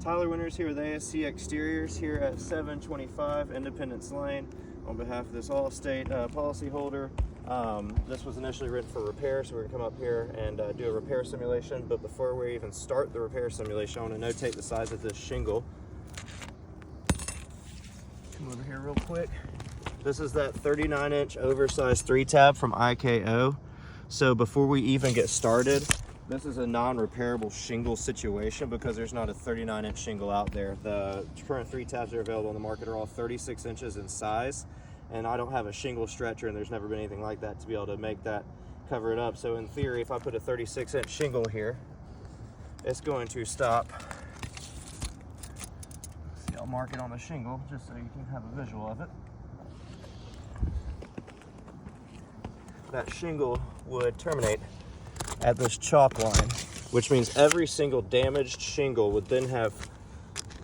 Tyler Winters here with ASC Exteriors here at 725 Independence Lane on behalf of this Allstate policyholder. This was initially written for repair, so we're going to come up here and do a repair simulation. But before we even start the repair simulation, I want to notate the size of this shingle. Come over here real quick. This is that 39-inch oversized 3-tab from IKO. So before we even get started, this is a non-repairable shingle situation because there's not a 39-inch shingle out there. The current 3-tabs that are available on the market are all 36 inches in size, and I don't have a shingle stretcher, and there's never been anything like that to be able to make that cover it up. So in theory, if I put a 36-inch shingle here, it's going to stop. See, I'll mark it on the shingle just so you can have a visual of it. That shingle would terminate at this chalk line, which means every single damaged shingle would then have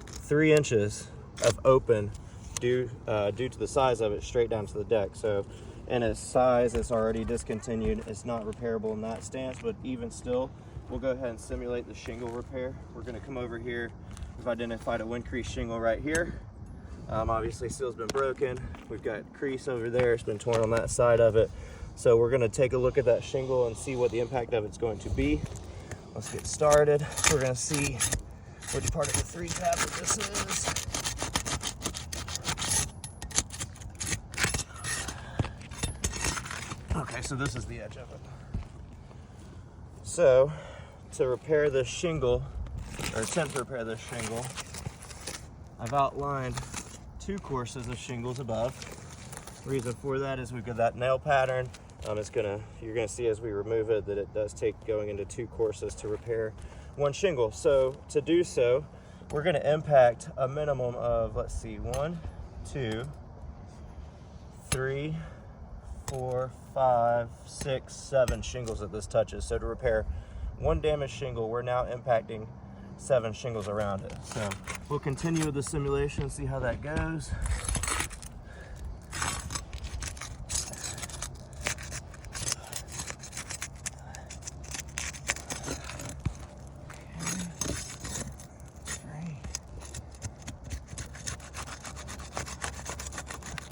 3 inches of open due to the size of it straight down to the deck. So in its size, it's already discontinued. It's not repairable in that stance, but even still, we'll go ahead and simulate the shingle repair. We're going to come over here. We've identified a wind crease shingle right here. Obviously, seal's been broken. We've got crease over there. It's been torn on that side of it. So we're going to take a look at that shingle and see what the impact of it's going to be. Let's get started. We're going to see which part of the 3-tab that this is. Okay, so this is the edge of it. So to repair this shingle, or attempt to repair this shingle, I've outlined 2 courses of shingles above. Reason for that is we've got that nail pattern. You're gonna see as we remove it that it does take going into 2 courses to repair 1 shingle. So to do so, we're gonna impact a minimum of, let's see, 1, 2, 3, 4, 5, 6, 7 shingles that this touches. So to repair 1 damaged shingle, we're now impacting 7 shingles around it. So we'll continue with the simulation and see how that goes.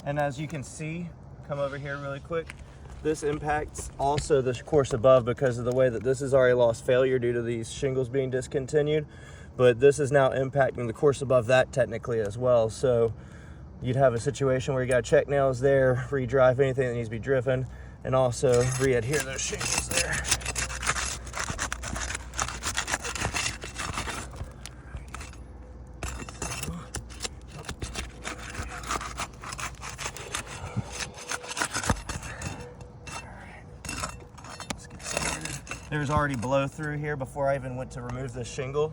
And as you can see, come over here really quick, this impacts also the course above because of the way that this has already lost failure due to these shingles being discontinued. But this is now impacting the course above that technically as well. So you'd have a situation where you got check nails there, re-drive anything that needs to be driven, and also re-adhere those shingles there. There's already blow through here before I even went to remove the shingle,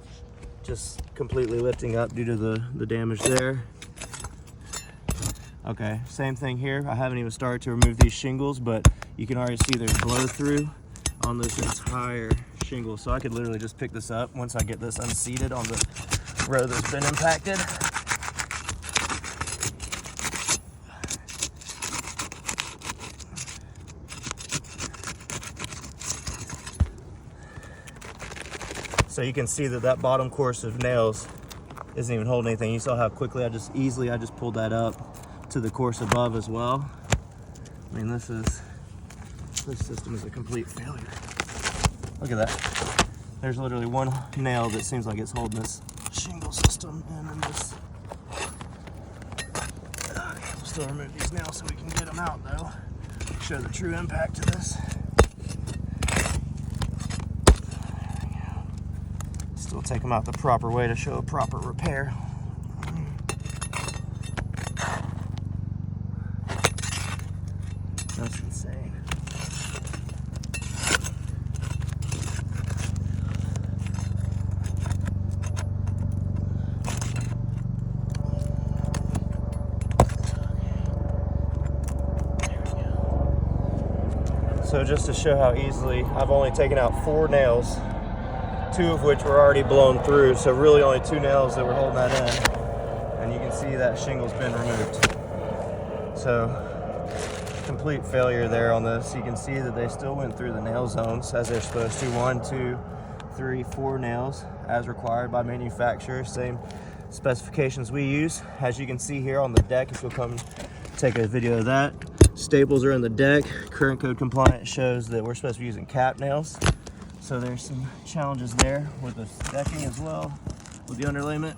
just completely lifting up due to the damage there. Okay, same thing here. I haven't even started to remove these shingles, but you can already see there's blow through on this entire shingle. So I could literally just pick this up once I get this unseated on the row that's been impacted. So you can see that bottom course of nails isn't even holding anything. You saw how quickly I just pulled that up to the course above as well. I mean, this system is a complete failure. Look at that. There's literally 1 nail that seems like it's holding this shingle system, and then this. Okay, we'll still remove these nails so we can get them out though. Show the true impact to this. We'll take them out the proper way to show a proper repair. That's insane. So just to show how easily, I've only taken out 4 nails, 2 of which were already blown through, so really only 2 nails that were holding that in. And you can see that shingle's been removed. So complete failure there on this. You can see that they still went through the nail zones as they're supposed to. 1, 2, 3, 4 nails as required by manufacturer, same specifications we use. As you can see here on the deck, if you'll come take a video of that, staples are in the deck. Current code compliant shows that we're supposed to be using cap nails. So there's some challenges there with the decking as well, with the underlayment.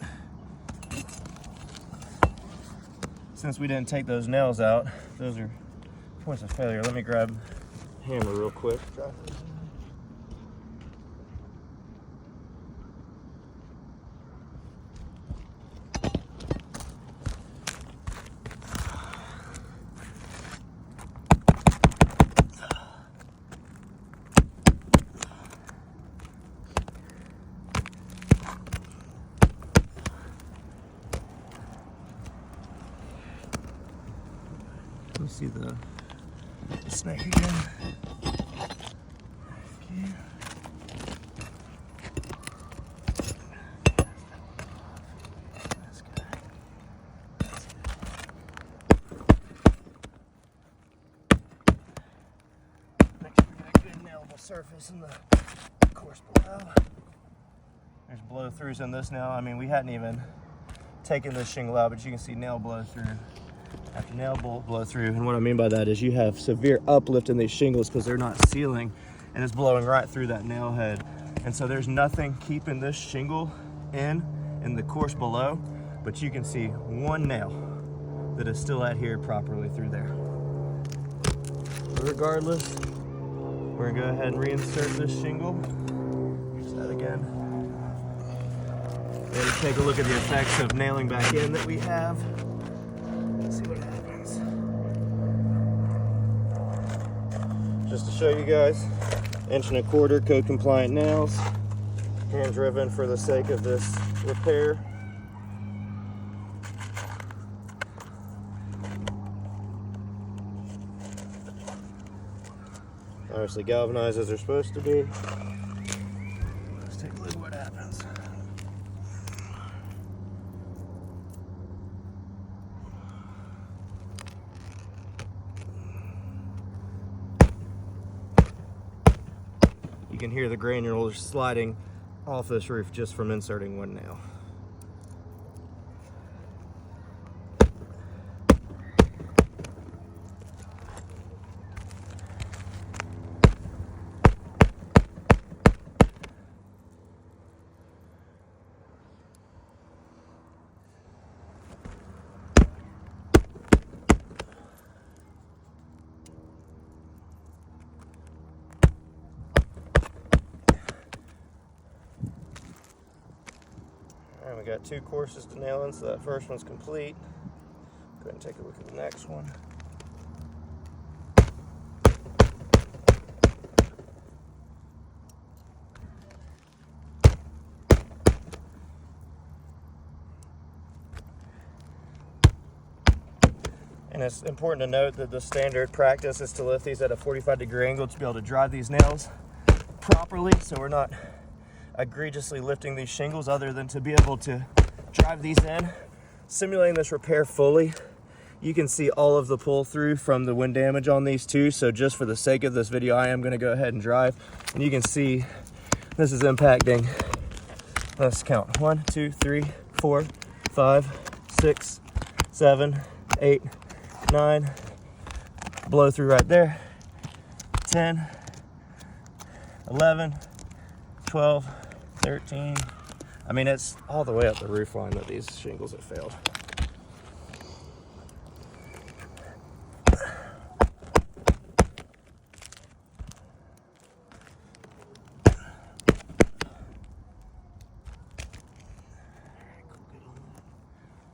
Since we didn't take those nails out, those are points of failure. Let me grab a hammer real quick. Let me see the snake again. Okay. This guy. Make sure we got a good nailable surface in the course below. There's blow throughs in this now. I mean, we hadn't even taken this shingle out, but you can see nail blow through after nail bolt blow through. And what I mean by that is you have severe uplift in these shingles because they're not sealing, and it's blowing right through that nail head. And so there's nothing keeping this shingle in the course below, but you can see one nail that is still adhered properly through there. But regardless, we're gonna go ahead and reinsert this shingle. Use that again. And take a look at the effects of nailing back in that we have. Let's see what happens. Just to show you guys, 1.25 inch code compliant nails, hand driven for the sake of this repair. Obviously galvanized as they're supposed to be. Let's take a look at what happens. You can hear the granules sliding off this roof just from inserting one nail. Alright, we got 2 courses to nail in, so that first one's complete. Go ahead and take a look at the next one. And it's important to note that the standard practice is to lift these at a 45-degree angle to be able to drive these nails properly, so we're not egregiously lifting these shingles other than to be able to drive these in. Simulating this repair fully, you can see all of the pull through from the wind damage on these two, so just for the sake of this video I am going to go ahead and drive, and you can see this is impacting, let's count, 1, 2, 3, 4, 5, 6, 7, 8, 9, blow through right there, 10, 11, 12, 13. I mean, it's all the way up the roof line that these shingles have failed.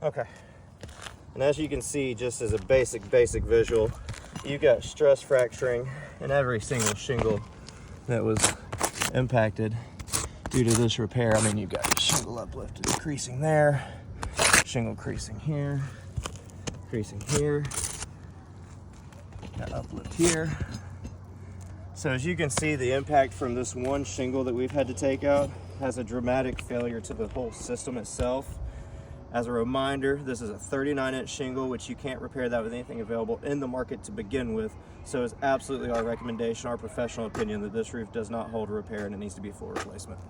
Okay, and as you can see, just as a basic visual, you got stress fracturing in every single shingle that was impacted due to this repair. I mean, you've got shingle uplifted, creasing there, shingle creasing here, got uplift here. So as you can see, the impact from this one shingle that we've had to take out has a dramatic failure to the whole system itself. As a reminder, this is a 39-inch shingle, which you can't repair that with anything available in the market to begin with. So it's absolutely our recommendation, our professional opinion, that this roof does not hold a repair and it needs to be a full replacement.